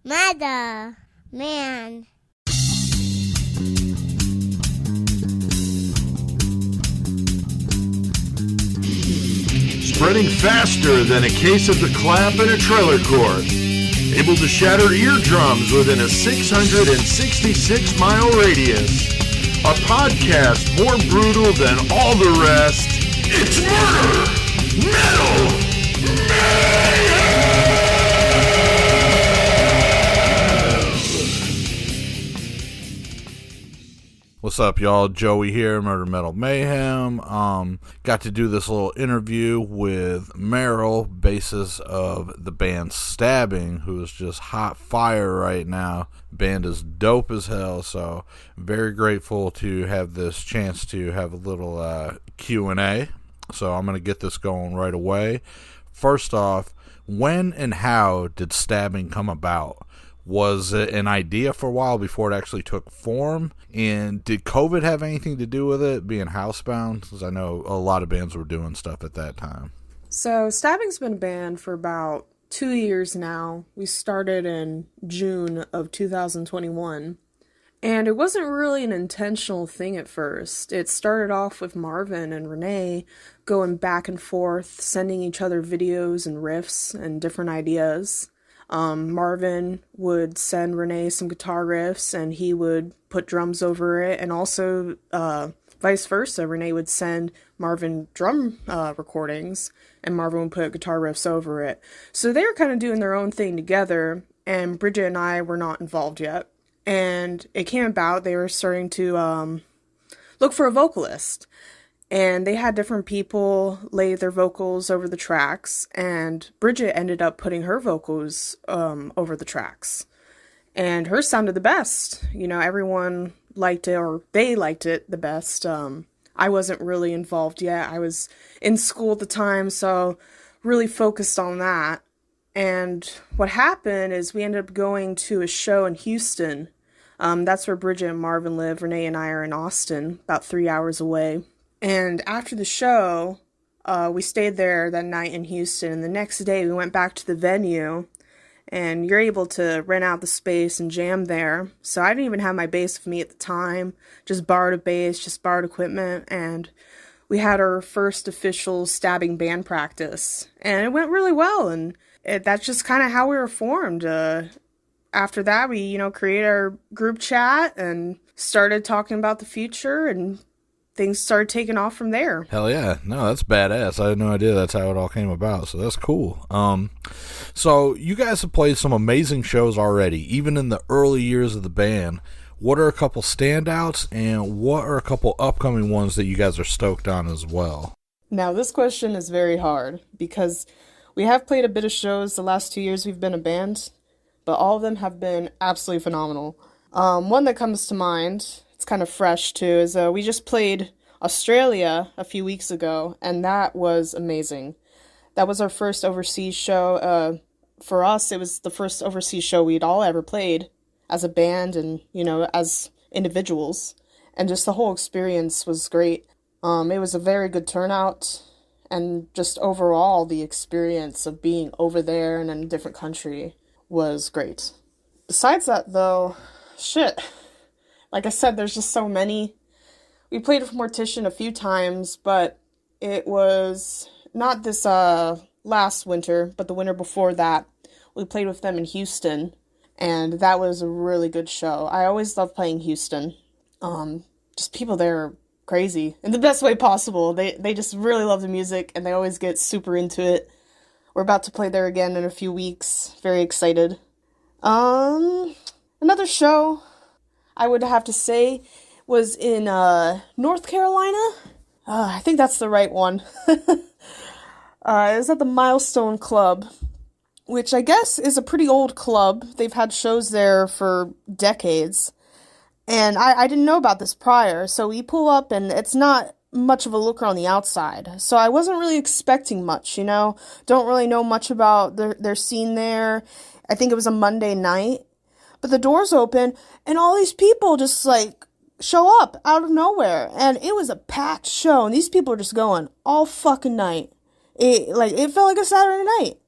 Mother, man. Spreading faster than a case of the clap in a trailer court. Able to shatter eardrums within a 666-mile radius. A podcast more brutal than all the rest. It's Murder Metal Mayhem! What's up, y'all? Joey here, Murder Metal Mayhem. Got to do this little interview with Meryl, bassist of the band Stabbing, who is just hot fire right now. Band is dope as hell, so very grateful to have this chance to have a little Q&A. So I'm going to get this going right away. First off, when and how did Stabbing come about? Was it an idea for a while before it actually took form? And did COVID have anything to do with it, being housebound? Because I know a lot of bands were doing stuff at that time. So Stabbing's been a band for about 2 years now. We started in June of 2021. And it wasn't really an intentional thing at first. It started off with Marvin and Renee going back and forth, sending each other videos and riffs and different ideas. Marvin would send Renee some guitar riffs and he would put drums over it, and also vice versa. Renee would send Marvin drum recordings and Marvin would put guitar riffs over it. So they were kind of doing their own thing together, and Bridget and I were not involved yet. And it came about, they were starting to look for a vocalist. And they had different people lay their vocals over the tracks, and Bridget ended up putting her vocals over the tracks. And hers sounded the best. You know, everyone liked it, or they liked it the best. I wasn't really involved yet. I was in school at the time, so really focused on that. And what happened is we ended up going to a show in Houston. That's where Bridget and Marvin live. Renee and I are in Austin, about 3 hours away. And after the show, we stayed there that night in Houston, and the next day we went back to the venue, and you're able to rent out the space and jam there. So I didn't even have my bass with me at the time, just borrowed a bass, just borrowed equipment, and we had our first official Stabbing band practice, and it went really well, and that's just kind of how we were formed. After that, we, created our group chat and started talking about the future, and things started taking off from there. Hell yeah. No, that's badass. I had no idea that's how it all came about, so that's cool. So you guys have played some amazing shows already, even in the early years of the band. What are a couple standouts, and what are a couple upcoming ones that you guys are stoked on as well? Now, this question is very hard, because we have played a bit of shows the last 2 years we've been a band, but all of them have been absolutely phenomenal. One that comes to mind, it's kind of fresh too, is we just played Australia a few weeks ago, and that was amazing. That was our first overseas show. For us, it was the first overseas show we'd all ever played as a band and, as individuals. And just the whole experience was great. It was a very good turnout, and just overall the experience of being over there and in a different country was great. Besides that, though, shit. Like I said, there's just so many. We played with Mortician a few times, but it was not this last winter, but the winter before that. We played with them in Houston, and that was a really good show. I always love playing Houston. Just people there are crazy in the best way possible. They just really love the music, and they always get super into it. We're about to play there again in a few weeks. Very excited. Another show I would have to say was in North Carolina. I think that's the right one. It was at the Milestone Club, which I guess is a pretty old club. They've had shows there for decades. And I didn't know about this prior, so we pull up and it's not much of a looker on the outside. So I wasn't really expecting much, Don't really know much about their scene there. I think it was a Monday night. But the doors open, and all these people just, show up out of nowhere. And it was a packed show, and these people are just going all fucking night. It felt like a Saturday night.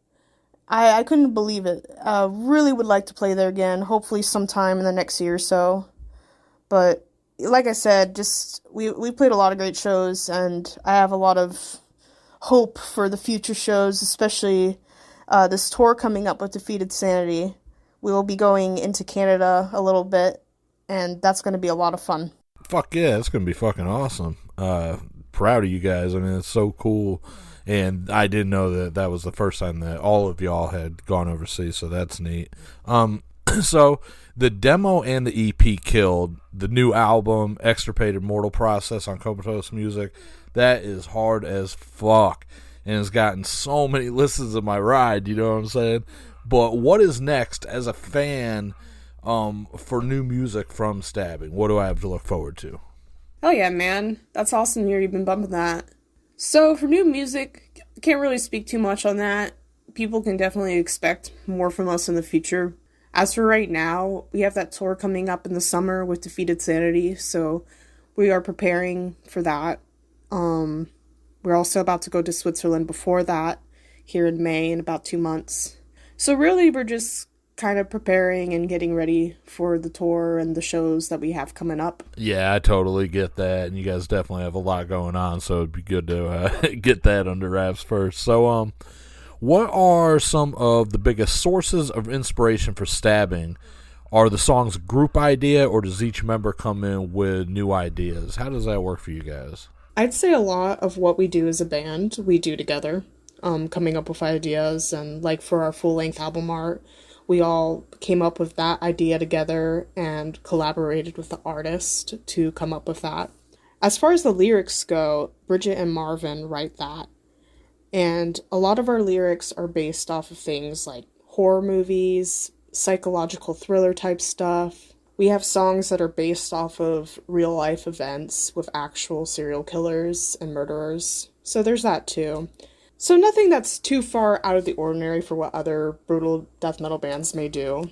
I couldn't believe it. Really would like to play there again, hopefully sometime in the next year or so. But like I said, just we played a lot of great shows, and I have a lot of hope for the future shows, especially this tour coming up with Defeated Sanity. We will be going into Canada a little bit, and that's going to be a lot of fun. Fuck yeah, it's going to be fucking awesome. Proud of you guys. I mean, it's so cool. And I didn't know that that was the first time that all of y'all had gone overseas, so that's neat. So the demo and the EP killed. The new album, Extirpated Mortal Process on Comatose Music, that is hard as fuck. And it's gotten so many listens of my ride, you know what I'm saying? But what is next as a fan for new music from Stabbing? What do I have to look forward to? Oh yeah, man. That's awesome to hear you've been bumping that. So for new music, can't really speak too much on that. People can definitely expect more from us in the future. As for right now, we have that tour coming up in the summer with Defeated Sanity, so we are preparing for that. We're also about to go to Switzerland before that, here in May, in about 2 months. So really, we're just kind of preparing and getting ready for the tour and the shows that we have coming up. Yeah, I totally get that, and you guys definitely have a lot going on, so it'd be good to get that under wraps first. So, what are some of the biggest sources of inspiration for Stabbing? Are the songs a group idea, or does each member come in with new ideas? How does that work for you guys? I'd say a lot of what we do as a band, we do together, coming up with ideas, and like for our full-length album art, we all came up with that idea together and collaborated with the artist to come up with that. As far as the lyrics go, Bridget and Marvin write that. And a lot of our lyrics are based off of things like horror movies, psychological thriller type stuff. We have songs that are based off of real life events with actual serial killers and murderers. So there's that too. So nothing that's too far out of the ordinary for what other brutal death metal bands may do.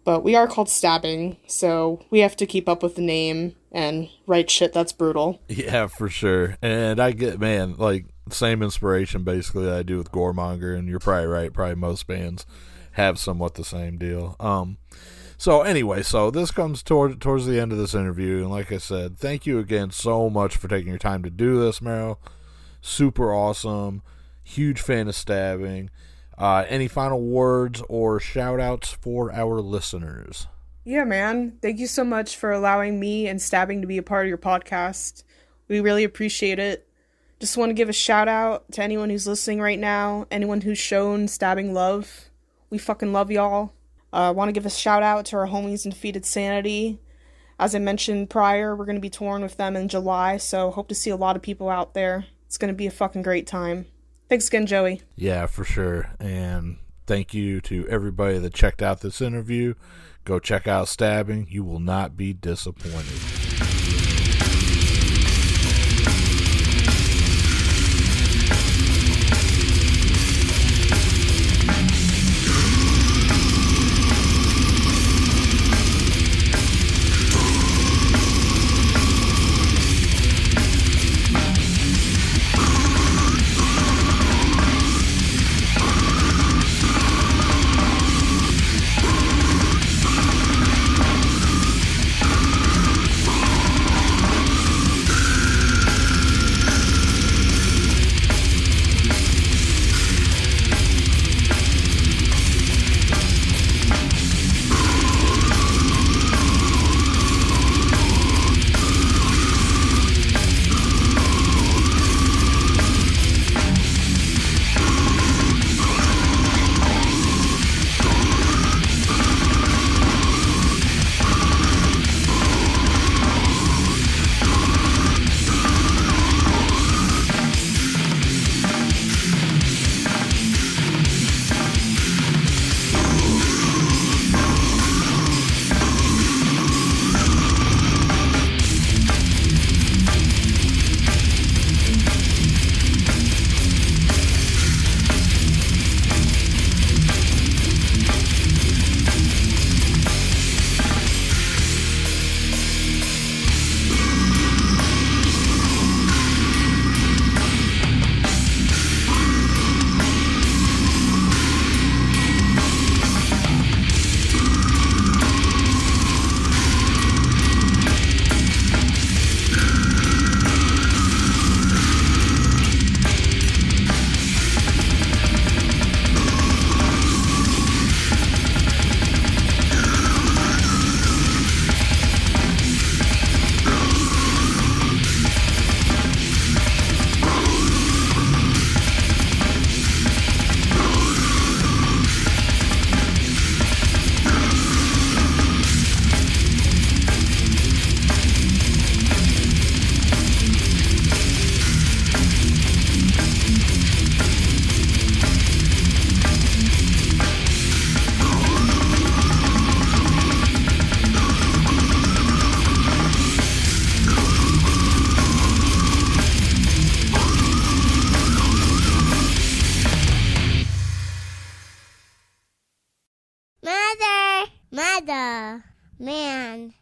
But we are called Stabbing, so we have to keep up with the name and write shit that's brutal. Yeah, for sure. And I get, man, like, same inspiration basically that I do with Goremonger, and you're probably right. Probably most bands have somewhat the same deal. So anyway, so this comes towards the end of this interview, and like I said, thank you again so much for taking your time to do this, Meryl. Super awesome. Huge fan of Stabbing. Any final words or shout outs for our listeners? Yeah, man. Thank you so much for allowing me and Stabbing to be a part of your podcast. We really appreciate it. Just want to give a shout out to anyone who's listening right now, anyone who's shown Stabbing love. We fucking love y'all. I want to give a shout out to our homies in Defeated Sanity. As I mentioned prior, we're going to be touring with them in July, so hope to see a lot of people out there. It's going to be a fucking great time. Thanks again, Joey. Yeah, for sure. And thank you to everybody that checked out this interview. Go check out Stabbing. You will not be disappointed. Mother. Man.